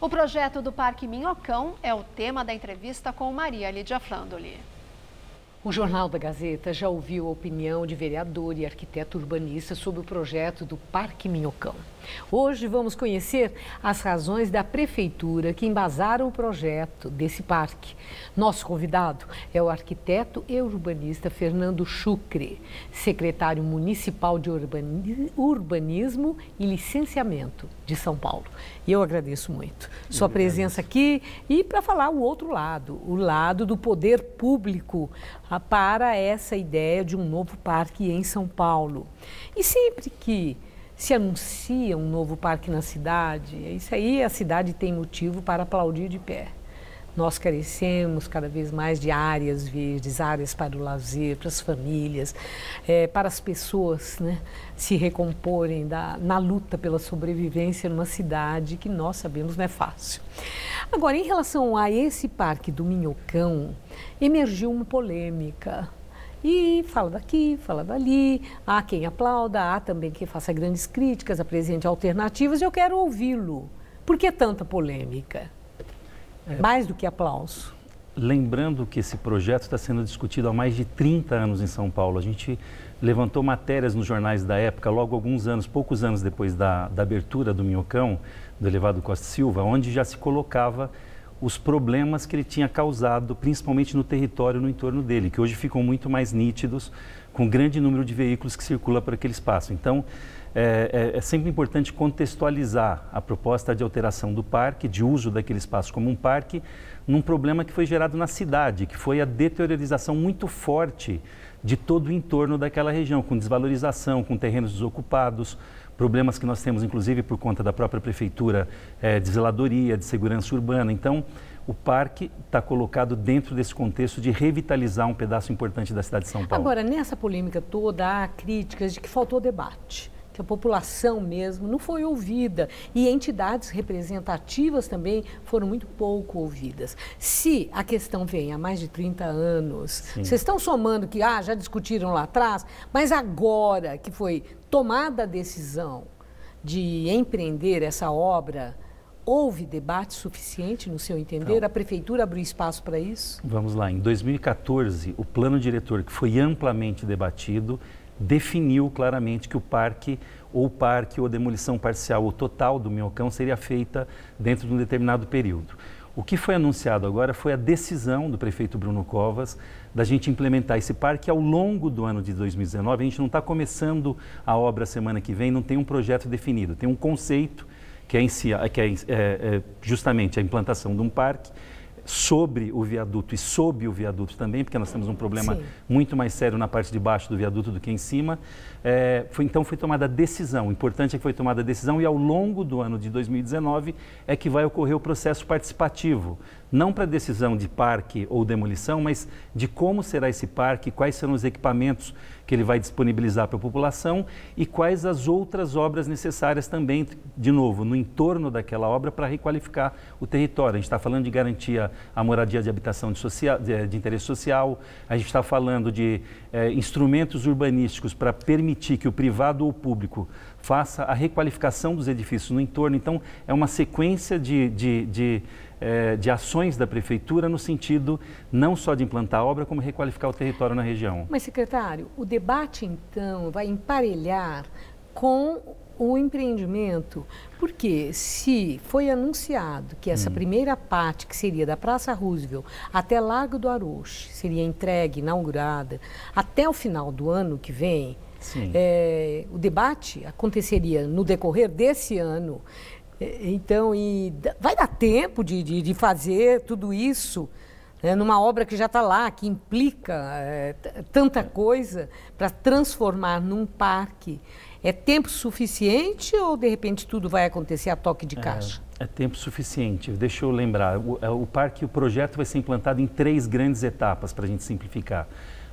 O projeto do Parque Minhocão é o tema da entrevista com Maria Lídia Flandoli. O Jornal da Gazeta já ouviu a opinião de vereador e arquiteto urbanista sobre o projeto do Parque Minhocão. Hoje vamos conhecer as razões da prefeitura que embasaram o projeto desse parque. Nosso convidado é o arquiteto e urbanista Fernando Chucre, secretário municipal de urbanismo e licenciamento de São Paulo. E eu agradeço muito sua presença aqui e para falar o outro lado, o lado do poder público para essa ideia de um novo parque em São Paulo. E sempre que se anuncia um novo parque na cidade, isso aí a cidade tem motivo para aplaudir de pé. Nós carecemos cada vez mais de áreas verdes, áreas para o lazer, para as famílias, para as pessoas, né, se recomporem na luta pela sobrevivência numa cidade que nós sabemos não é fácil. Agora, em relação a esse parque do Minhocão, emergiu uma polêmica. E fala daqui, fala dali, há quem aplauda, há também quem faça grandes críticas, apresente alternativas, e eu quero ouvi-lo. Por que tanta polêmica? Mais do que aplauso. Lembrando que esse projeto está sendo discutido há mais de 30 anos em São Paulo. A gente levantou matérias nos jornais da época, logo alguns anos, poucos anos depois da abertura do Minhocão, do Elevado Costa Silva, onde já se colocava os problemas que ele tinha causado, principalmente no território no entorno dele, que hoje ficam muito mais nítidos, com um grande número de veículos que circulam por aquele espaço. Então, é sempre importante contextualizar a proposta de alteração do parque, de uso daquele espaço como um parque, num problema que foi gerado na cidade, que foi a deteriorização muito forte de todo o entorno daquela região, com desvalorização, com terrenos desocupados, problemas que nós temos, inclusive, por conta da própria prefeitura, de zeladoria, de segurança urbana. Então, o parque está colocado dentro desse contexto de revitalizar um pedaço importante da cidade de São Paulo. Agora, nessa polêmica toda, há críticas de que faltou debate, que a população mesmo não foi ouvida e entidades representativas também foram muito pouco ouvidas. Se a questão vem há mais de 30 anos, sim, vocês estão somando que já discutiram lá atrás, mas agora que foi tomada a decisão de empreender essa obra, houve debate suficiente, no seu entender? Então, a prefeitura abriu espaço para isso? Vamos lá, em 2014, o plano diretor, que foi amplamente debatido, definiu claramente que o parque ou demolição parcial ou total do Minhocão seria feita dentro de um determinado período. O que foi anunciado agora foi a decisão do prefeito Bruno Covas da gente implementar esse parque ao longo do ano de 2019. A gente não está começando a obra semana que vem, não tem um projeto definido, tem um conceito que é justamente a implantação de um parque sobre o viaduto e sob o viaduto também, porque nós temos um problema, sim, muito mais sério na parte de baixo do viaduto do que em cima. Então foi tomada a decisão, o importante é que foi tomada a decisão e ao longo do ano de 2019 é que vai ocorrer o processo participativo, não para decisão de parque ou demolição, mas de como será esse parque, quais serão os equipamentos que ele vai disponibilizar para a população e quais as outras obras necessárias também, de novo, no entorno daquela obra para requalificar o território. A gente está falando de garantia à moradia de habitação de interesse social, a gente está falando de instrumentos urbanísticos para permitir que o privado ou o público faça a requalificação dos edifícios no entorno. Então, é uma sequência de ações da prefeitura no sentido não só de implantar a obra, como requalificar o território na região. Mas, secretário, o debate, então, vai emparelhar com o empreendimento, porque se foi anunciado que essa primeira parte, que seria da Praça Roosevelt até Largo do Arouche, seria entregue, inaugurada, até o final do ano que vem, o debate aconteceria no decorrer desse ano. Então, vai dar tempo de fazer tudo isso, né, numa obra que já está lá, que implica tanta coisa para transformar num parque. É tempo suficiente ou, de repente, tudo vai acontecer a toque de caixa? É tempo suficiente. Deixa eu lembrar, o projeto vai ser implantado em 3 grandes etapas, para a gente simplificar.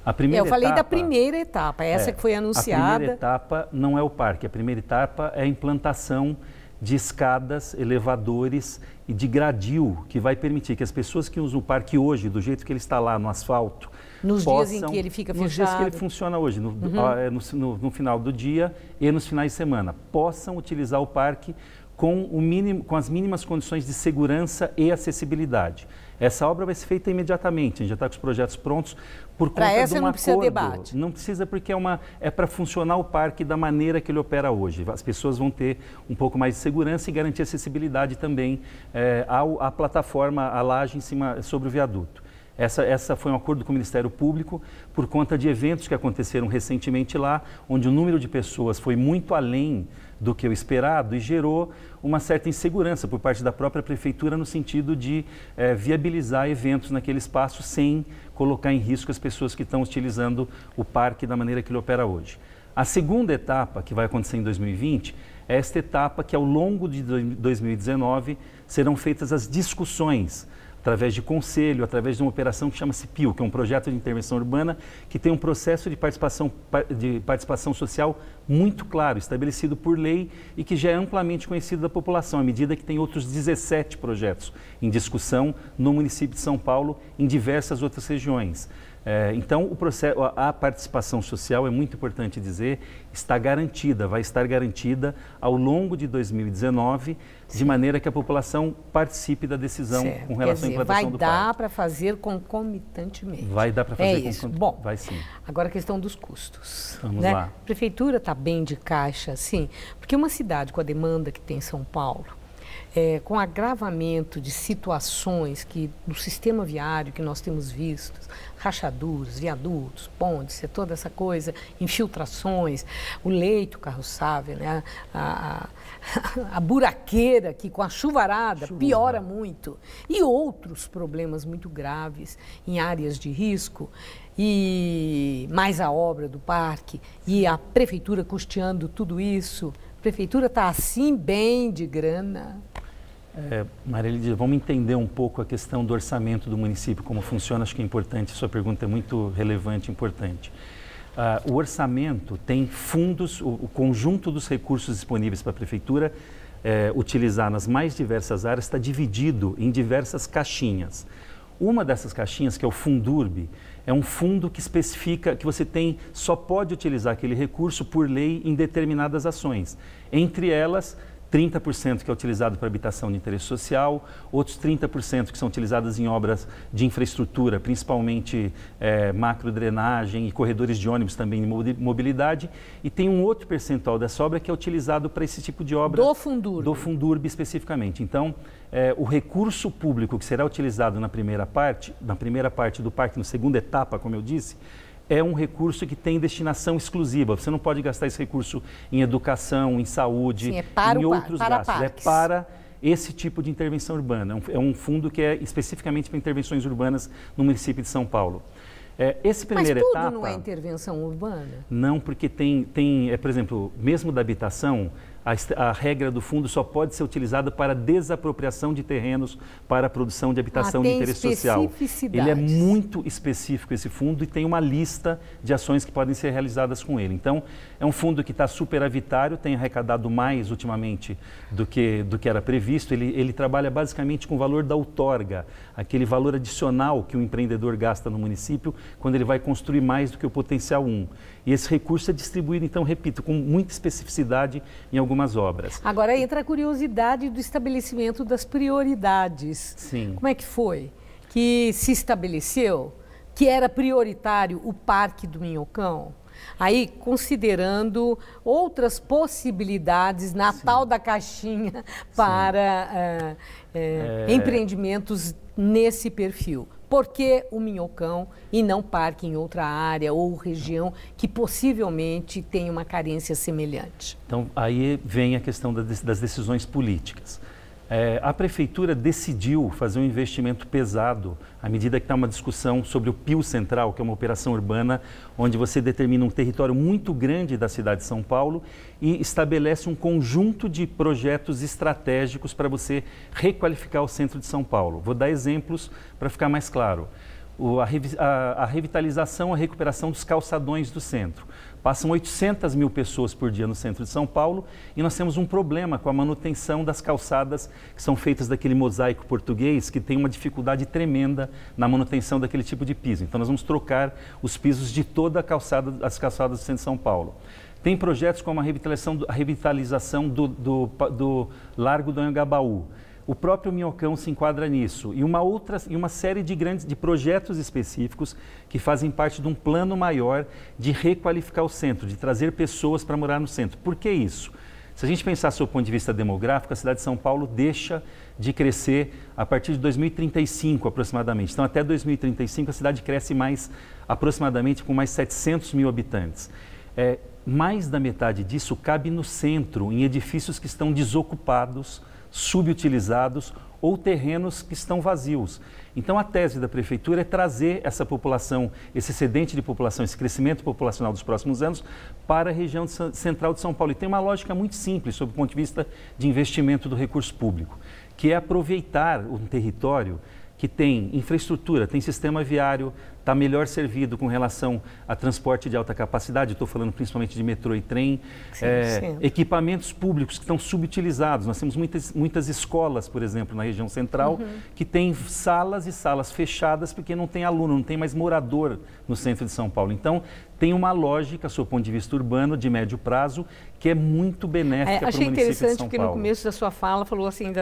A primeira eu falei da primeira etapa, essa que foi anunciada. A primeira etapa não é o parque, a primeira etapa é a implantação de escadas, elevadores e de gradil, que vai permitir que as pessoas que usam o parque hoje, do jeito que ele está lá no asfalto, nos dias em que ele fica fechado, nos dias que ele funciona hoje, no final do dia e nos finais de semana, possam utilizar o parque com as mínimas condições de segurança e acessibilidade. Essa obra vai ser feita imediatamente, a gente já está com os projetos prontos por conta de um acordo. Não precisa debate. Não precisa, porque é para funcionar o parque da maneira que ele opera hoje. As pessoas vão ter um pouco mais de segurança e garantir acessibilidade também à plataforma, à laje em cima, sobre o viaduto. Essa foi um acordo com o Ministério Público por conta de eventos que aconteceram recentemente lá, onde o número de pessoas foi muito além do que o esperado e gerou uma certa insegurança por parte da própria prefeitura no sentido de viabilizar eventos naquele espaço sem colocar em risco as pessoas que estão utilizando o parque da maneira que ele opera hoje. A segunda etapa, que vai acontecer em 2020, é esta etapa que ao longo de 2019 serão feitas as discussões através de conselho, através de uma operação que chama-se PIL, que é um projeto de intervenção urbana que tem um processo de participação social muito claro, estabelecido por lei e que já é amplamente conhecido da população, à medida que tem outros 17 projetos em discussão no município de São Paulo, em diversas outras regiões. Então, a participação social, é muito importante dizer, está garantida, vai estar garantida ao longo de 2019, de maneira que a população participe da decisão com relação à implantação do parque. Vai dar para fazer concomitantemente. Vai dar para fazer concomitantemente. Bom, vai sim. Agora a questão dos custos. Vamos lá. A prefeitura está bem de caixa, sim, porque uma cidade com a demanda que tem em São Paulo, com agravamento de situações do sistema viário que nós temos visto, rachaduras, viadutos, pontes, toda essa coisa, infiltrações, o leito carroçável, né? a buraqueira que com a chuvarada piora muito, e outros problemas muito graves em áreas de risco, e mais a obra do parque, e a prefeitura custeando tudo isso. A prefeitura está assim bem de grana? Maria Lídia, vamos entender um pouco a questão do orçamento do município, como funciona, acho que é importante, sua pergunta é muito relevante e importante. O orçamento tem fundos, o conjunto dos recursos disponíveis para a prefeitura utilizar nas mais diversas áreas está dividido em diversas caixinhas. Uma dessas caixinhas, que é o Fundurb, é um fundo que especifica que você só pode utilizar aquele recurso por lei em determinadas ações. Entre elas, 30% que é utilizado para habitação de interesse social, outros 30% que são utilizadas em obras de infraestrutura, principalmente macrodrenagem e corredores de ônibus também em mobilidade, e tem um outro percentual dessa obra que é utilizado para esse tipo de obra. Do Fundurb. Do Fundurb especificamente. Então, o recurso público que será utilizado na primeira parte do parque, na segunda etapa, como eu disse, é um recurso que tem destinação exclusiva. Você não pode gastar esse recurso em educação, em saúde, em outros gastos. Parques. É para esse tipo de intervenção urbana. É um fundo que é especificamente para intervenções urbanas no município de São Paulo. Essa primeira etapa... Mas tudo não é intervenção urbana? Não, porque por exemplo, mesmo da habitação, a regra do fundo só pode ser utilizada para desapropriação de terrenos para a produção de habitação de interesse social. Ele é muito específico, esse fundo, e tem uma lista de ações que podem ser realizadas com ele. Então, é um fundo que está superavitário, tem arrecadado mais ultimamente do que era previsto. Ele trabalha basicamente com o valor da outorga, aquele valor adicional que o empreendedor gasta no município quando ele vai construir mais do que o potencial 1. E esse recurso é distribuído, então, repito, com muita especificidade em algumas obras. Agora entra a curiosidade do estabelecimento das prioridades. Sim. Como é que foi que se estabeleceu que era prioritário o Parque do Minhocão? Aí, considerando outras possibilidades na tal da caixinha para empreendimentos nesse perfil. Por que o Minhocão e não parque em outra área ou região que possivelmente tenha uma carência semelhante? Então, aí vem a questão das decisões políticas. A prefeitura decidiu fazer um investimento pesado à medida que está uma discussão sobre o PIL Central, que é uma operação urbana onde você determina um território muito grande da cidade de São Paulo e estabelece um conjunto de projetos estratégicos para você requalificar o centro de São Paulo. Vou dar exemplos para ficar mais claro. A revitalização, a recuperação dos calçadões do centro. Passam 800 mil pessoas por dia no centro de São Paulo e nós temos um problema com a manutenção das calçadas que são feitas daquele mosaico português que tem uma dificuldade tremenda na manutenção daquele tipo de piso. Então nós vamos trocar os pisos de toda as calçadas do centro de São Paulo. Tem projetos como a revitalização do Largo do Anhangabaú. O próprio Minhocão se enquadra nisso. E uma série de projetos específicos que fazem parte de um plano maior de requalificar o centro, de trazer pessoas para morar no centro. Por que isso? Se a gente pensar sob o ponto de vista demográfico, a cidade de São Paulo deixa de crescer a partir de 2035 aproximadamente. Então, até 2035, a cidade cresce mais aproximadamente com mais 700 mil habitantes. Mais da metade disso cabe no centro, em edifícios que estão desocupados, subutilizados ou terrenos que estão vazios. Então, a tese da Prefeitura é trazer essa população, esse excedente de população, esse crescimento populacional dos próximos anos para a região central de São Paulo. E tem uma lógica muito simples, sob o ponto de vista de investimento do recurso público, que é aproveitar um território que tem infraestrutura, tem sistema viário, está melhor servido com relação a transporte de alta capacidade, estou falando principalmente de metrô e trem, equipamentos públicos que estão subutilizados. Nós temos muitas escolas, por exemplo, na região central, que têm salas e salas fechadas porque não tem aluno, não tem mais morador no centro de São Paulo. Então, tem uma lógica, sob o ponto de vista urbano, de médio prazo, que é muito benéfica para o município de São Paulo. Achei interessante porque no começo da sua fala falou assim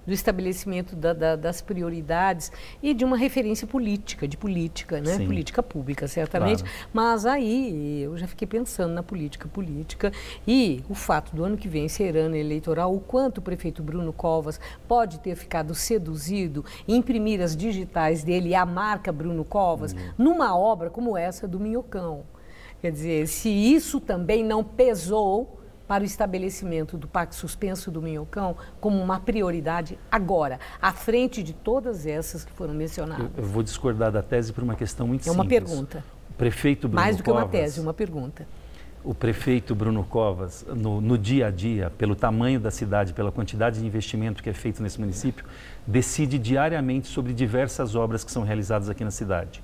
do estabelecimento das prioridades e de uma referência política, né? Sim. Política pública, certamente. Claro. Mas aí eu já fiquei pensando na política e o fato do ano que vem ser ano eleitoral, o quanto o prefeito Bruno Covas pode ter ficado seduzido em imprimir as digitais dele e a marca Bruno Covas numa obra como essa do Minhocão. Quer dizer, se isso também não pesou para o estabelecimento do Parque Suspenso do Minhocão como uma prioridade agora, à frente de todas essas que foram mencionadas. Eu vou discordar da tese por uma questão muito simples. É uma pergunta. O prefeito Bruno Mais do que Covas, uma tese, uma pergunta. O prefeito Bruno Covas, no dia a dia, pelo tamanho da cidade, pela quantidade de investimento que é feito nesse município, decide diariamente sobre diversas obras que são realizadas aqui na cidade.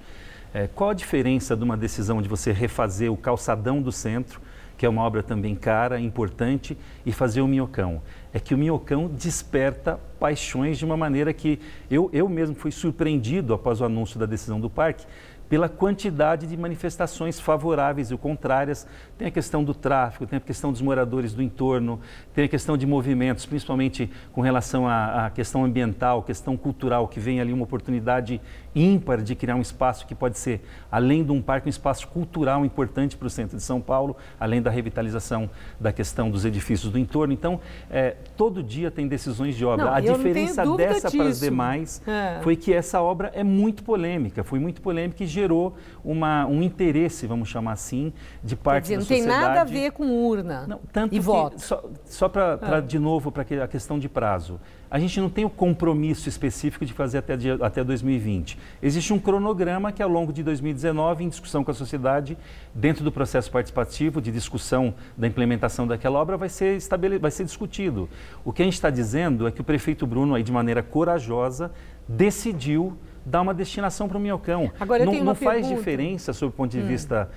Qual a diferença de uma decisão de você refazer o calçadão do centro, que é uma obra também cara, importante, e fazer o Minhocão? É que o Minhocão desperta paixões de uma maneira que eu mesmo fui surpreendido após o anúncio da decisão do parque, pela quantidade de manifestações favoráveis e contrárias. Tem a questão do tráfego, tem a questão dos moradores do entorno, tem a questão de movimentos, principalmente com relação à questão ambiental, questão cultural, que vem ali uma oportunidade ímpar de criar um espaço que pode ser, além de um parque, um espaço cultural importante para o centro de São Paulo, além da revitalização da questão dos edifícios do entorno. Então, todo dia tem decisões de obra. A diferença dessa para as demais foi que essa obra é muito polêmica, foi muito polêmica e gerou um interesse, vamos chamar assim, de parte da sociedade. Não tem nada a ver com urna e voto. Só para, de novo, para a questão de prazo. A gente não tem o compromisso específico de fazer até 2020. Existe um cronograma que, ao longo de 2019, em discussão com a sociedade, dentro do processo participativo de discussão da implementação daquela obra, vai ser discutido. O que a gente está dizendo é que o prefeito Bruno, aí, de maneira corajosa, decidiu dar uma destinação para o Minhocão. Agora, não faz diferença, sob o ponto de vista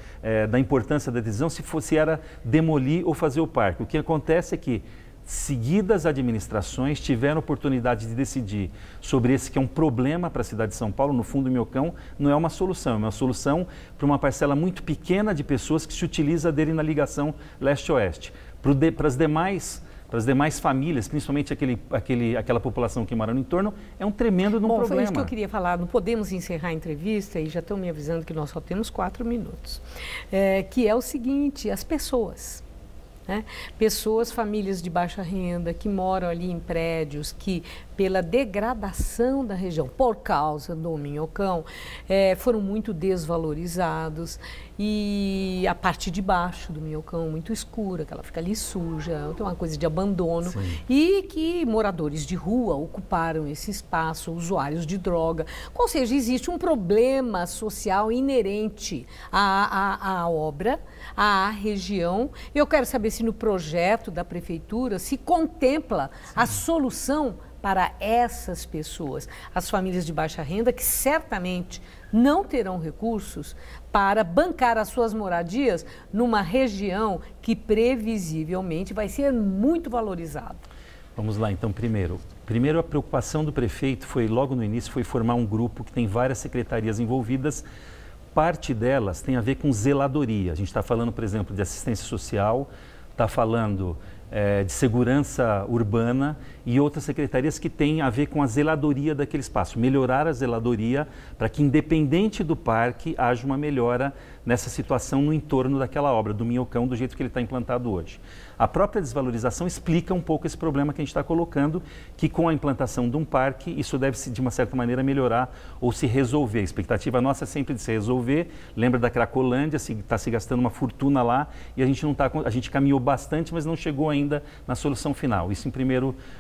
da importância da decisão, se era demolir ou fazer o parque. O que acontece é que seguidas administrações tiveram oportunidade de decidir sobre esse que é um problema para a cidade de São Paulo. No fundo, o Minhocão não é uma solução para uma parcela muito pequena de pessoas que se utiliza dele na ligação leste-oeste. Para as demais famílias, principalmente aquela população que mora no entorno, é um tremendo problema. Foi isso que eu queria falar. Não podemos encerrar a entrevista, e já estão me avisando que nós só temos 4 minutos. Que é o seguinte, as pessoas. Pessoas, famílias de baixa renda, que moram ali em prédios que, pela degradação da região, por causa do Minhocão, foram muito desvalorizados. E a parte de baixo do Minhocão muito escura, que ela fica ali suja, tem uma coisa de abandono. Sim. E que moradores de rua ocuparam esse espaço, usuários de droga. Ou seja, existe um problema social inerente à obra, à região. Eu quero saber se no projeto da Prefeitura se contempla a solução para essas pessoas, as famílias de baixa renda, que certamente não terão recursos para bancar as suas moradias numa região que previsivelmente vai ser muito valorizada. Vamos lá, então, primeiro a preocupação do prefeito foi, logo no início, foi formar um grupo que tem várias secretarias envolvidas Parte delas tem a ver com zeladoria. A gente está falando, por exemplo, de assistência social, está falando de segurança urbana e outras secretarias que têm a ver com a zeladoria daquele espaço. Melhorar a zeladoria para que, independente do parque, haja uma melhora nessa situação no entorno daquela obra, do minhocão, do jeito que ele está implantado hoje. A própria desvalorização explica um pouco esse problema que a gente está colocando, que com a implantação de um parque, isso deve, de uma certa maneira, melhorar ou se resolver. A expectativa nossa é sempre de se resolver. Lembra da Cracolândia, está se gastando uma fortuna lá e a gente caminhou bastante, mas não chegou ainda na solução final. Isso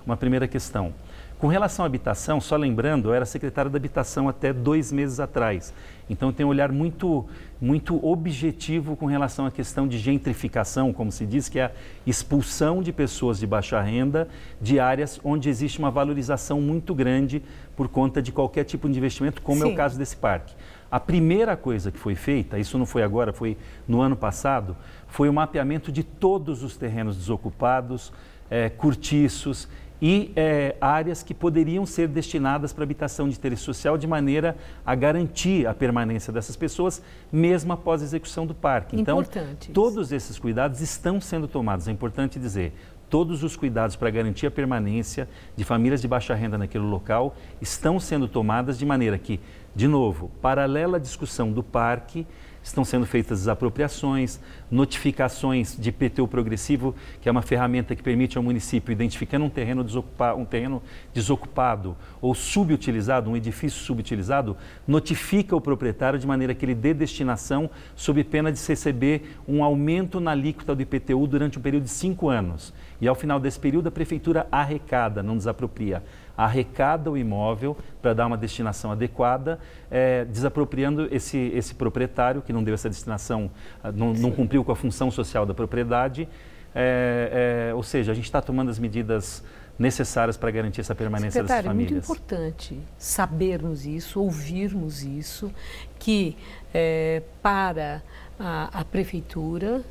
uma primeira questão. Com relação à habitação, só lembrando, eu era secretário da Habitação até 2 meses atrás. Então, eu tenho um olhar muito objetivo com relação à questão de gentrificação, como se diz, que é a expulsão de pessoas de baixa renda de áreas onde existe uma valorização muito grande por conta de qualquer tipo de investimento, como Sim. é o caso desse parque. A primeira coisa que foi feita, isso não foi agora, foi no ano passado, foi o mapeamento de todos os terrenos desocupados, cortiços e áreas que poderiam ser destinadas para habitação de interesse social de maneira a garantir a permanência dessas pessoas, mesmo após a execução do parque. Então, todos esses cuidados estão sendo tomados, é importante dizer. Todos os cuidados para garantir a permanência de famílias de baixa renda naquele local estão sendo tomadas de maneira que, de novo, paralela à discussão do parque, estão sendo feitas desapropriações, notificações de IPTU progressivo, que é uma ferramenta que permite ao município, identificando um terreno desocupado ou subutilizado, um edifício subutilizado, notifica o proprietário de maneira que ele dê destinação sob pena de receber um aumento na alíquota do IPTU durante um período de 5 anos. E ao final desse período a prefeitura arrecada, não desapropria, arrecada o imóvel para dar uma destinação adequada, desapropriando esse proprietário que não deu essa destinação, não cumpriu com a função social da propriedade, ou seja, a gente está tomando as medidas necessárias para garantir essa permanência dessas famílias. É muito importante sabermos isso, ouvirmos isso, que para a prefeitura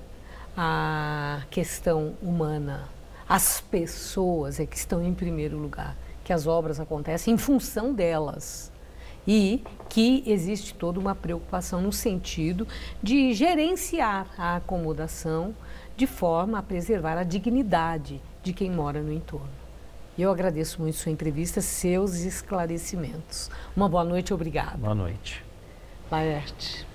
a questão humana, as pessoas é que estão em primeiro lugar, que as obras acontecem em função delas e que existe toda uma preocupação no sentido de gerenciar a acomodação de forma a preservar a dignidade de quem mora no entorno. Eu agradeço muito sua entrevista, seus esclarecimentos. Uma boa noite, obrigada. Boa noite. Laerte.